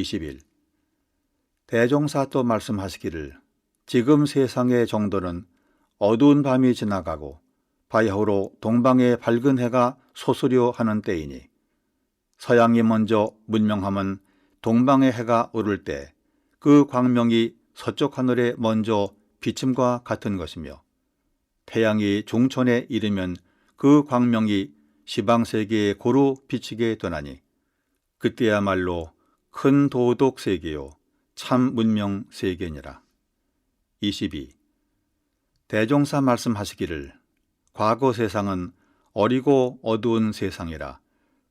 20일 대종사 또 말씀하시기를 지금 세상의 정도는 어두운 밤이 지나가고 바야흐로 동방의 밝은 해가 솟으려 하는 때이니 서양이 먼저 문명하면 동방의 해가 오를 때 그 광명이 서쪽 하늘에 먼저 비침과 같은 것이며 태양이 중천에 이르면 그 광명이 시방세계에 고루 비치게 되나니 그때야말로 큰 도덕 세계요 참 문명 세계니라. 22. 대종사 말씀하시기를 과거 세상은 어리고 어두운 세상이라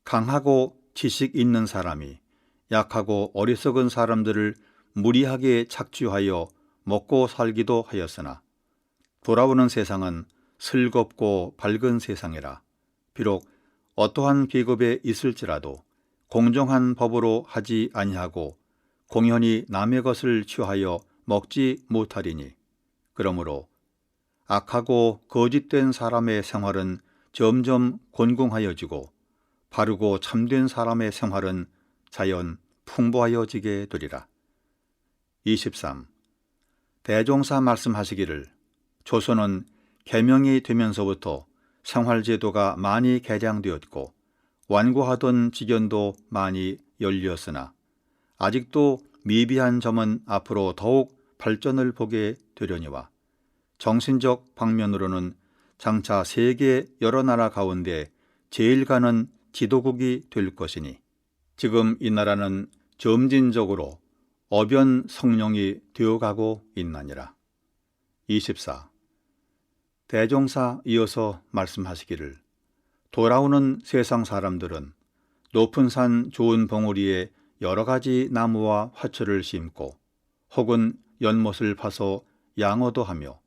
강하고 지식 있는 사람이 약하고 어리석은 사람들을 무리하게 착취하여 먹고 살기도 하였으나 돌아오는 세상은 슬겁고 밝은 세상이라 비록 어떠한 계급에 있을지라도 공정한 법으로 하지 아니하고 공연히 남의 것을 취하여 먹지 못하리니 그러므로 악하고 거짓된 사람의 생활은 점점 곤궁하여지고 바르고 참된 사람의 생활은 자연 풍부하여지게 되리라. 23. 대종사 말씀하시기를 조선은 개명이 되면서부터 생활제도가 많이 개량되었고 완고하던 직연도 많이 열렸으나 아직도 미비한 점은 앞으로 더욱 발전을 보게 되려니와 정신적 방면으로는 장차 세계 여러 나라 가운데 제일 가는 지도국이 될 것이니 지금 이 나라는 점진적으로 어변 성령이 되어가고 있나니라. 24. 대종사 이어서 말씀하시기를 돌아오는 세상 사람들은 높은 산 좋은 봉우리에 여러 가지 나무와 화초를 심고 혹은 연못을 파서 양어도 하며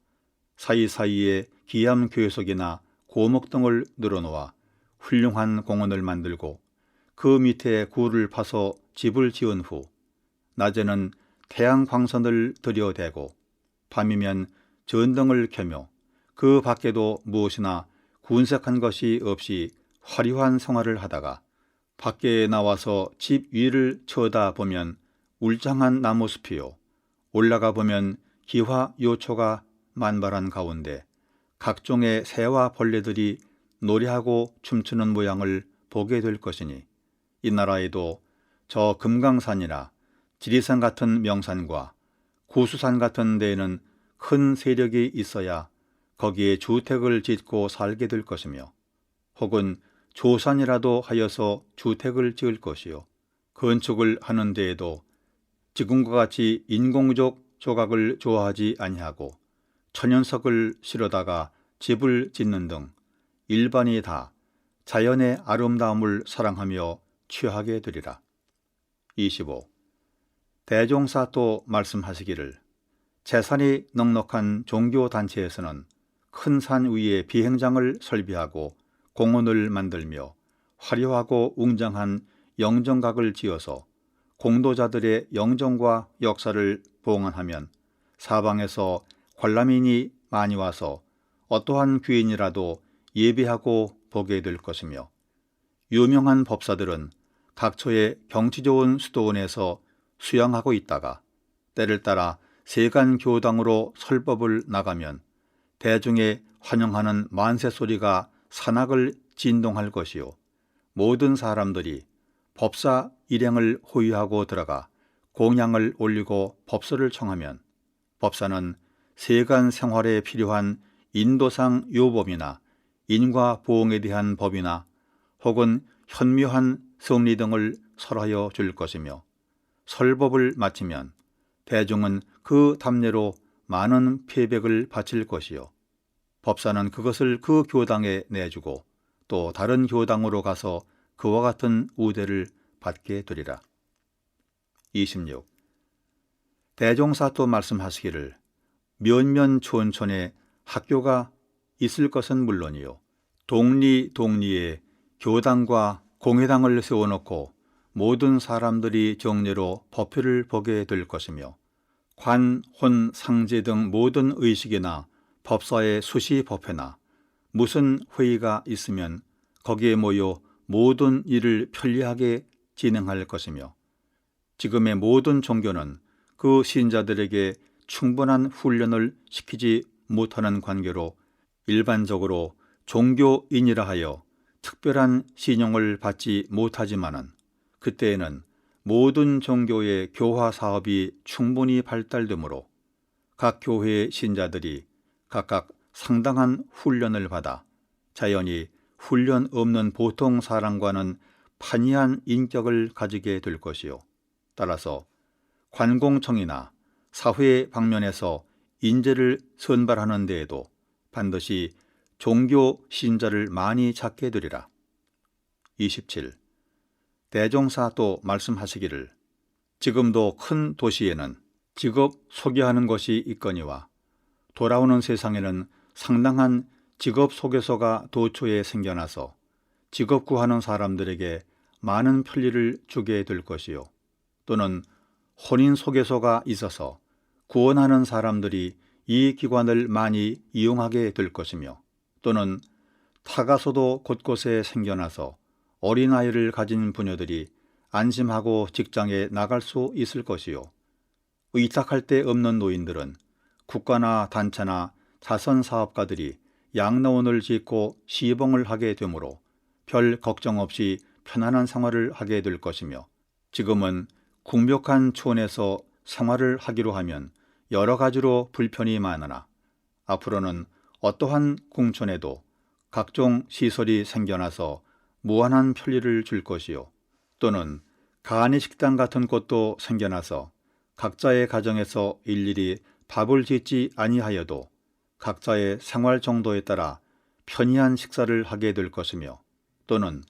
사이사이에 기암 괴석이나 고목 등을 늘어놓아 훌륭한 공원을 만들고 그 밑에 굴을 파서 집을 지은 후 낮에는 태양 광선을 들여대고 밤이면 전등을 켜며 그 밖에도 무엇이나 군색한 것이 없이 화려한 생활을 하다가 밖에 나와서 집 위를 쳐다보면 울창한 나무숲이요 올라가 보면 기화 요초가 만발한 가운데 각종의 새와 벌레들이 노래하고 춤추는 모양을 보게 될 것이니 이 나라에도 저 금강산이나 지리산 같은 명산과 구수산 같은 데에는 큰 세력이 있어야 거기에 주택을 짓고 살게 될 것이며 혹은 조산이라도 하여서 주택을 지을 것이요 건축을 하는 데에도 지금과 같이 인공적 조각을 좋아하지 아니하고 천연석을 실어다가 집을 짓는 등 일반이 다 자연의 아름다움을 사랑하며 취하게 되리라. 25. 대종사 또 말씀하시기를 재산이 넉넉한 종교단체에서는 큰 산 위에 비행장을 설비하고 공원을 만들며 화려하고 웅장한 영정각을 지어서 공도자들의 영정과 역사를 봉헌하면 사방에서 관람인이 많이 와서 어떠한 귀인이라도 예배하고 보게 될 것이며 유명한 법사들은 각처의 경치 좋은 수도원에서 수양하고 있다가 때를 따라 세간 교당으로 설법을 나가면 대중의 환영하는 만세 소리가 산악을 진동할 것이요 모든 사람들이 법사 일행을 호위하고 들어가 공양을 올리고 법서를 청하면 법사는 세간 생활에 필요한 인도상 요법이나 인과 보응에 대한 법이나 혹은 현묘한 성리 등을 설하여 줄 것이며 설법을 마치면 대중은 그 답례로 많은 폐백을 바칠 것이요 법사는 그것을 그 교당에 내주고 또 다른 교당으로 가서 그와 같은 우대를 받게 되리라. 26. 대종사 또 말씀하시기를 면면촌촌에 학교가 있을 것은 물론이요 동리에 교당과 공회당을 세워놓고 모든 사람들이 정례로 법회를 보게 될 것이며 관, 혼, 상제 등 모든 의식이나 법사의 수시 법회나 무슨 회의가 있으면 거기에 모여 모든 일을 편리하게 진행할 것이며 지금의 모든 종교는 그 신자들에게 충분한 훈련을 시키지 못하는 관계로 일반적으로 종교인이라 하여 특별한 신용을 받지 못하지만은 그때에는 모든 종교의 교화 사업이 충분히 발달되므로 각 교회의 신자들이 각각 상당한 훈련을 받아 자연히 훈련 없는 보통 사람과는 판이한 인격을 가지게 될 것이요. 따라서 관공청이나 사회 방면에서 인재를 선발하는 데에도 반드시 종교 신자를 많이 찾게 되리라. 27. 대종사 또 말씀하시기를 지금도 큰 도시에는 직업 소개하는 것이 있거니와 돌아오는 세상에는 상당한 직업 소개서가 도처에 생겨나서 직업 구하는 사람들에게 많은 편리를 주게 될 것이요. 또는 혼인 소개서가 있어서 구원하는 사람들이 이 기관을 많이 이용하게 될 것이며 또는 타가소도 곳곳에 생겨나서 어린아이를 가진 부녀들이 안심하고 직장에 나갈 수 있을 것이요. 의탁할 데 없는 노인들은 국가나 단체나 자선사업가들이 양로원을 짓고 시봉을 하게 되므로 별 걱정 없이 편안한 생활을 하게 될 것이며 지금은 궁벽한 촌에서 생활을 하기로 하면 여러 가지로 불편이 많으나 앞으로는 어떠한 궁촌에도 각종 시설이 생겨나서 무한한 편리를 줄 것이요. 또는 간이식당 같은 곳도 생겨나서 각자의 가정에서 일일이 밥을 짓지 아니하여도 각자의 생활 정도에 따라 편리한 식사를 하게 될 것이며 또는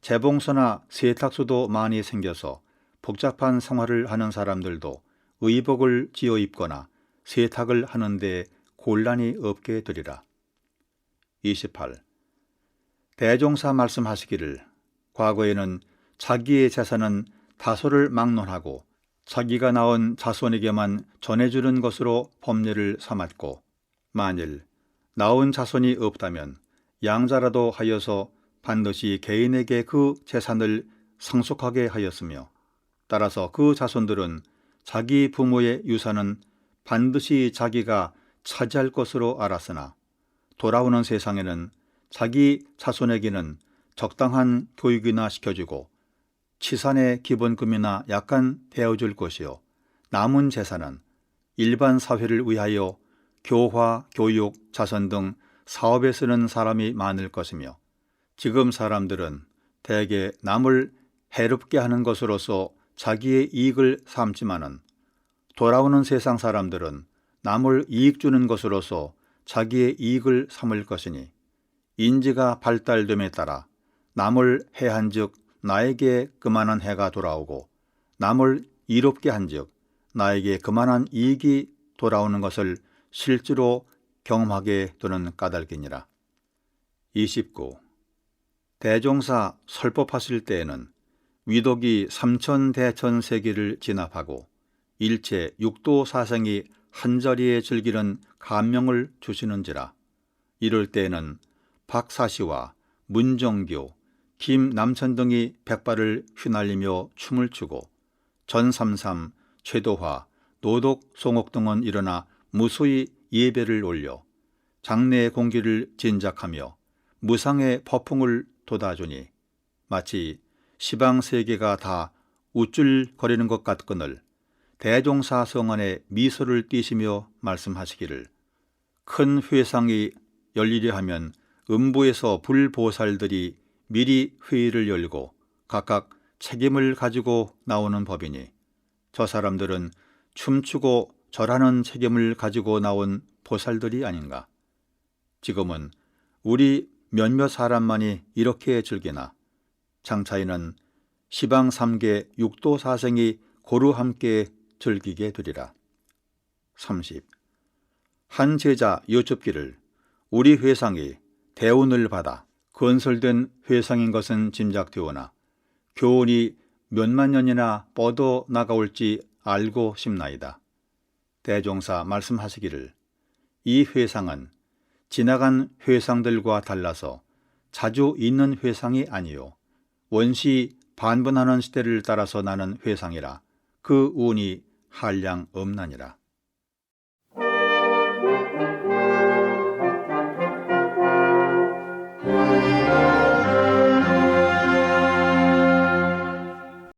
재봉소나 세탁소도 많이 생겨서 복잡한 생활을 하는 사람들도 의복을 지어 입거나 세탁을 하는데 곤란이 없게 되리라. 28. 대종사 말씀하시기를 과거에는 자기의 재산은 다소를 막론하고 자기가 낳은 자손에게만 전해주는 것으로 법례를 삼았고 만일 낳은 자손이 없다면 양자라도 하여서 반드시 개인에게 그 재산을 상속하게 하였으며 따라서 그 자손들은 자기 부모의 유산은 반드시 자기가 차지할 것으로 알았으나 돌아오는 세상에는 자기 자손에게는 적당한 교육이나 시켜주고 치산의 기본금이나 약간 대어줄 것이요 남은 재산은 일반 사회를 위하여 교화, 교육, 자선 등 사업에 쓰는 사람이 많을 것이며 지금 사람들은 대개 남을 해롭게 하는 것으로서 자기의 이익을 삼지만은 돌아오는 세상 사람들은 남을 이익 주는 것으로서 자기의 이익을 삼을 것이니 인지가 발달됨에 따라 남을 해한즉 나에게 그만한 해가 돌아오고 남을 이롭게 한즉 나에게 그만한 이익이 돌아오는 것을 실제로 경험하게 되는 까닭이니라. 29. 대종사 설법하실 때에는 위독이 3,000대천세기를 진압하고 일체 육도 사생이 한자리에 즐기는 감명을 주시는지라. 이럴 때에는 박사시와 문정교, 김남천 등이 백발을 휘날리며 춤을 추고 전삼삼, 최도화, 노독, 송옥 등은 일어나 무수히 예배를 올려 장래의 공기를 진작하며 무상의 법풍을 돋아주니 마치 시방세계가 다 우쭐거리는 것 같거늘 대종사 성안에 미소를 띠시며 말씀하시기를 큰 회상이 열리려 하면 음부에서 불보살들이 미리 회의를 열고 각각 책임을 가지고 나오는 법이니 저 사람들은 춤추고 절하는 책임을 가지고 나온 보살들이 아닌가. 지금은 우리 몇몇 사람만이 이렇게 즐기나 장차에는 시방 3계 육도 사생이 고루 함께 즐기게 되리라. 30. 한 제자 여쭙기를 우리 회상이 대운을 받아 건설된 회상인 것은 짐작되오나 교훈이 몇만 년이나 뻗어 나가올지 알고 싶나이다. 대종사 말씀하시기를 이 회상은 지나간 회상들과 달라서 자주 있는 회상이 아니요 원시 반분하는 시대를 따라서 나는 회상이라 그 운이 한량 없나니라.